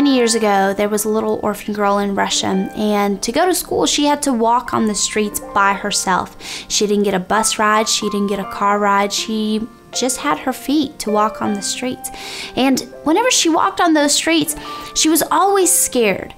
Many years ago, there was a little orphan girl in Russia, and to go to school, she had to walk on the streets by herself. She didn't get a bus ride, she didn't get a car ride, she just had her feet to walk on the streets. And whenever she walked on those streets, she was always scared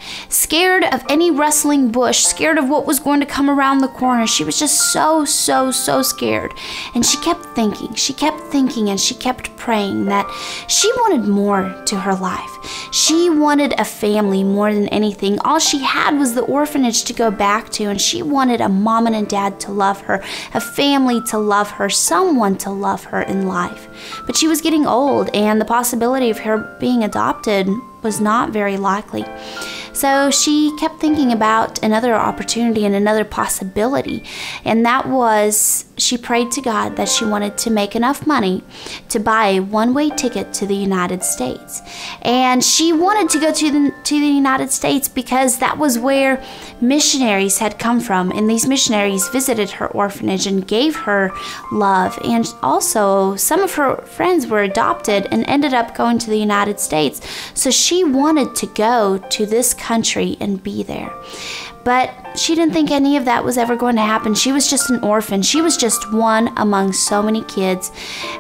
of any rustling bush, scared of what was going to come around the corner. She was just so scared. And she kept thinking, and she kept praying that she wanted more to her life. She wanted a family more than anything. All she had was the orphanage to go back to, and she wanted a mom and a dad to love her, a family to love her, someone to love her in life. But she was getting old, and the possibility of her being adopted was not very likely. So she kept thinking about another opportunity and another possibility, and that was she prayed to God that she wanted to make enough money to buy a one-way ticket to the United States. And she wanted to go to the United States because that was where missionaries had come from, and these missionaries visited her orphanage and gave her love. And also some of her friends were adopted and ended up going to the United States. So she wanted to go to this country and be there. But she didn't think any of that was ever going to happen. She was just an orphan. She was just one among so many kids.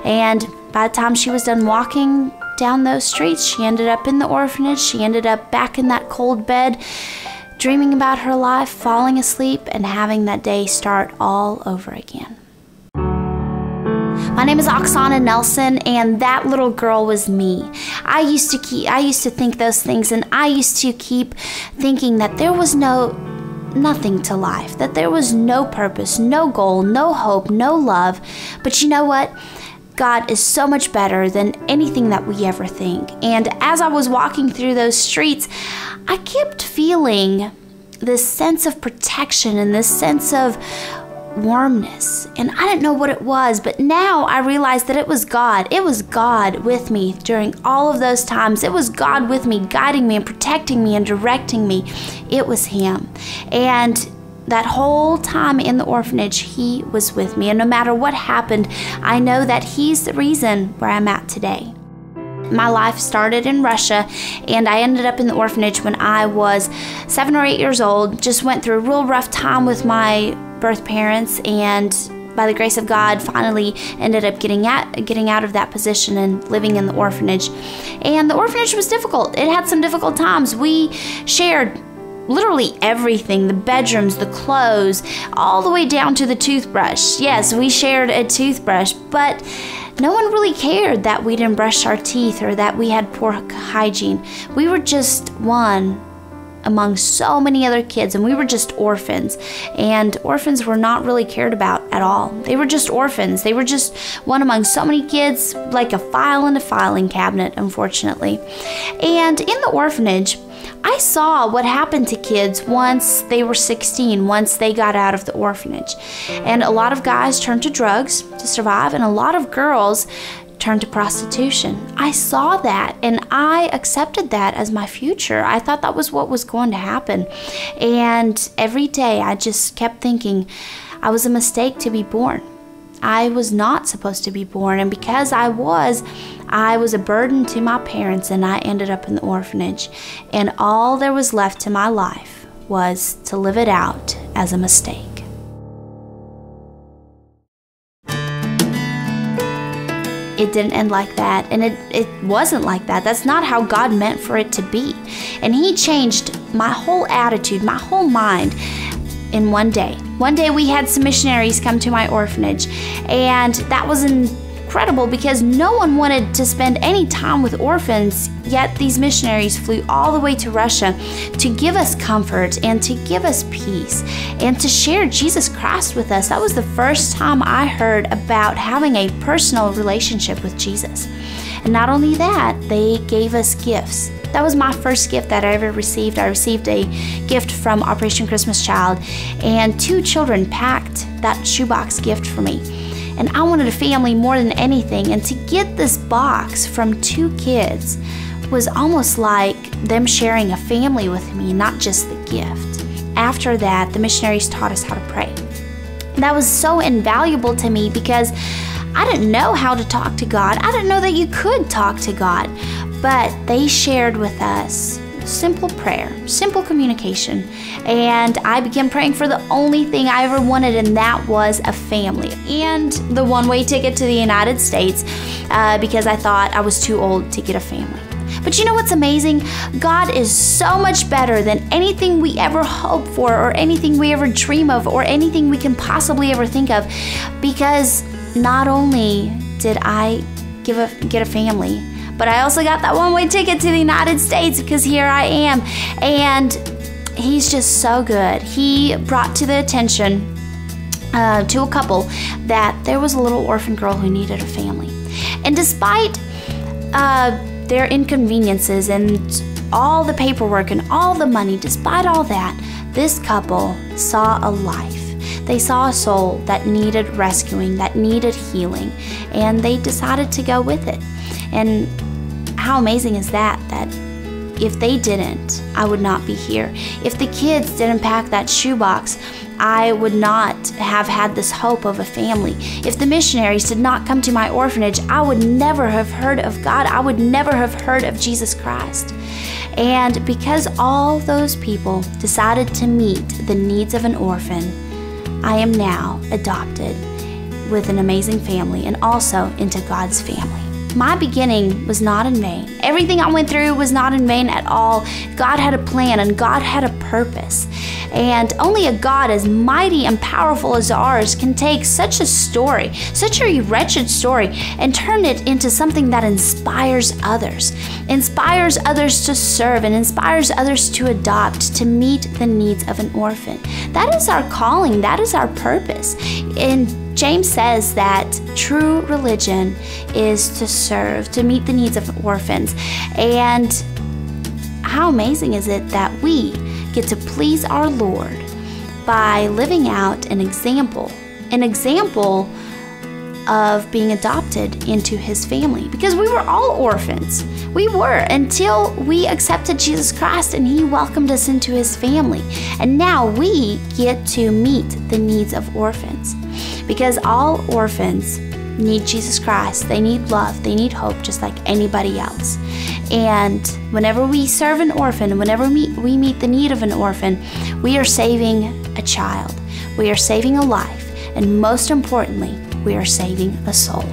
And by the time she was done walking down those streets, she ended up in the orphanage. She ended up back in that cold bed, dreaming about her life, falling asleep, and having that day start all over again. My name is Oksana Nelson, and that little girl was me. I used to think those things, and I used to keep thinking that there was nothing to life, that there was no purpose, no goal, no hope, no love. But you know what? God is so much better than anything that we ever think. And as I was walking through those streets, I kept feeling this sense of protection and this sense of warmness, and I didn't know what it was, but now I realized that it was God. It was God with me during all of those times. It was God with me, guiding me and protecting me and directing me. It was Him. And that whole time in the orphanage, He was with me, and no matter what happened, I know that He's the reason where I'm at today. My life started in Russia, and I ended up in the orphanage when I was 7 or 8 years old. Just went through a real rough time with my birth parents, and by the grace of God, finally ended up getting out of that position and living in the orphanage. And the orphanage was difficult. It had some difficult times. We shared literally everything, the bedrooms, the clothes, all the way down to the toothbrush. Yes, we shared a toothbrush, but no one really cared that we didn't brush our teeth or that we had poor hygiene. We were just one among so many other kids, and we were just orphans. And orphans were not really cared about at all. They were just orphans. They were just one among so many kids, like a file in a filing cabinet, unfortunately. And in the orphanage, I saw what happened to kids once they were 16, once they got out of the orphanage. And a lot of guys turned to drugs to survive, and a lot of girls turned to prostitution. I saw that, and I accepted that as my future. I thought that was what was going to happen. And every day I just kept thinking I was a mistake to be born. I was not supposed to be born, and because I was a burden to my parents, and I ended up in the orphanage. And all there was left to my life was to live it out as a mistake. It didn't end like that, and it wasn't like that. That's not how God meant for it to be. And He changed my whole attitude, my whole mind in one day. One day we had some missionaries come to my orphanage, and that was incredible because no one wanted to spend any time with orphans, yet these missionaries flew all the way to Russia to give us comfort and to give us peace and to share Jesus Christ with us. That was the first time I heard about having a personal relationship with Jesus. And not only that, they gave us gifts. That was my first gift that I ever received. I received a gift from Operation Christmas Child, and 2 children packed that shoebox gift for me. And I wanted a family more than anything, and to get this box from 2 kids was almost like them sharing a family with me, not just the gift. After that, the missionaries taught us how to pray. That was so invaluable to me because I didn't know how to talk to God. I didn't know that you could talk to God, but they shared with us simple prayer, simple communication. And I began praying for the only thing I ever wanted, and that was a family. And the one-way ticket to the United States because I thought I was too old to get a family. But you know what's amazing? God is so much better than anything we ever hope for or anything we ever dream of or anything we can possibly ever think of, because not only did I get a family, but I also got that one-way ticket to the United States, because here I am. And he's just so good. He brought to the attention to a couple that there was a little orphan girl who needed a family. And despite their inconveniences and all the paperwork and all the money, despite all that, this couple saw a life. They saw a soul that needed rescuing, that needed healing, and they decided to go with it. And how amazing is that, that if they didn't, I would not be here. If the kids didn't pack that shoebox, I would not have had this hope of a family. If the missionaries did not come to my orphanage, I would never have heard of God. I would never have heard of Jesus Christ. And because all those people decided to meet the needs of an orphan, I am now adopted with an amazing family and also into God's family. My beginning was not in vain. Everything I went through was not in vain at all. God had a plan and God had a purpose. And only a God as mighty and powerful as ours can take such a story, such a wretched story, and turn it into something that inspires others to serve, and inspires others to adopt, to meet the needs of an orphan. That is our calling. That is our purpose. And James says that true religion is to serve, to meet the needs of orphans. And how amazing is it that we get to please our Lord by living out an example of being adopted into his family. Because we were all orphans. We were, until we accepted Jesus Christ and he welcomed us into his family. And now we get to meet the needs of orphans. Because all orphans need Jesus Christ. They need love. They need hope, just like anybody else. And whenever we serve an orphan, whenever we meet the need of an orphan, we are saving a child. We are saving a life. And most importantly, we are saving a soul.